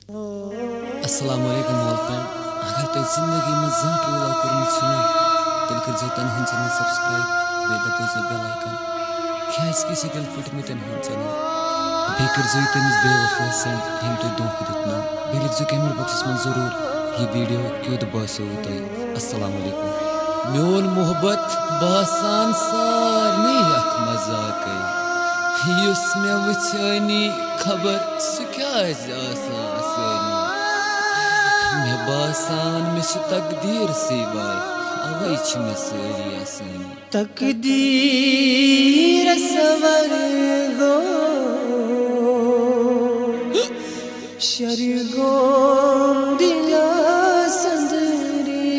السلام علیکم مول فرینڈ اگر تُہۍ زندگی منٛز زانٛہہ ٹرٛوٗل کوٚرمُت چھُو نا تیٚلہِ کٔرۍزیو تَنہٕ ہُنٛد چَنل سبسکرایب بیٚیہِ دبٲیزیو بیل آیکن کیٛازِکہِ یہِ چھِ دِل پھٕٹمٕتٮ۪ن ہُنٛد چَنل بیٚیہِ کٔرۍزیو یہِ تٔمِس بے وفٲے سٮ۪نٛڈ ییٚمۍ تۄہہِ دھوکہٕ دیُتنو بیٚیہِ لیکھزیو کمنٹ باکسَس منٛز ضروٗر یہِ ویٖڈیو کیُتھ باسیووُ تۄہہِ السلام علیکم میون محبت باسان سارنٕے اکھ مذاقٕے یُس مےٚ وٕچھٲنی خبر سُہ کیٛازِ آسان سٲنی مےٚ باسان مےٚ چھُ تقدیٖرسٕے واے اَوَے چھِ مےٚ سٲری آسٲنی تقدیر سور گو شرگو دلا سندری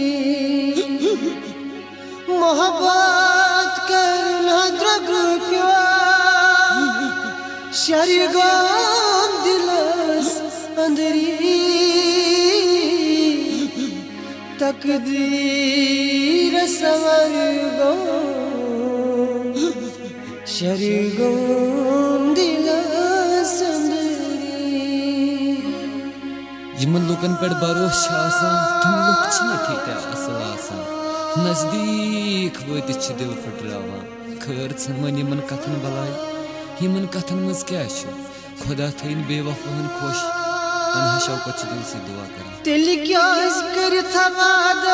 محبت کرنا درگ پیو شرگو دلا سندری تقدیر سور گو شرگو دلا سندری یِمن لُکن پٮ۪ٹھ بروسہٕ چھُ آسان تِم لُکھ چھِنہٕ تیٖتیٛاہ اَصٕل آسان نزدیٖک وٲتِتھ چھِ دِل پھٕٹراوان خٲر ژھٕنوٕنۍ یِمن کتھن بلاے یِمن کتھن منٛز کیٛاہ چھُ خۄدا تھٲیِن بے وفاہن خۄش تنہا شوکت چھِ دِل سۭتۍ دُعا کران تیٚلہِ کیٛازِ کٔرِتھ وعدٕ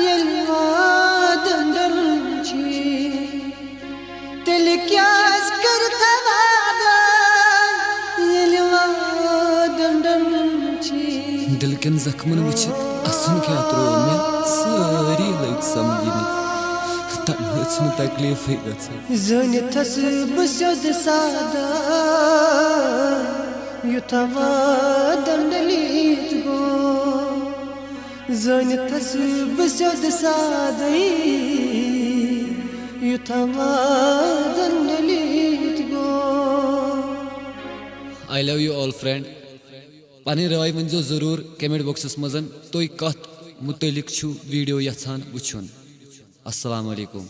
ییٚلہِ وعدٕ ڈلُن چھُ تیٚلہِ کیٛازِ کٔرِتھ وعدٕ ییٚلہِ وعدٕ ڈلُن چھُ دِل کٮ۪ن زخمن وٕچھِتھ اَسُن کیٛاہ ترٛوو مےٚ سٲری لٔگۍ سمجھنہِ تنہا چھُنہٕ تکلیٖفٕے گژھان زٲنِتھس بہٕ سیوٚد سادٕ یوٗتاہ وعدٕ ڈٔلِتھ گوٚو زٲنِتھس بہٕ سیوٚد سادٕ یوٗتاہ وعدٕ ڈٔلِتھ گوٚو آی لو یوٗ آل فرینڈ پنٕنۍ راے ؤنۍزیو ضروٗر کمنٹ باکسس منٛز تُہۍ کتھ مُتعلق چھُو ویٖڈیو یژھان وٕچھُن السلام علیکم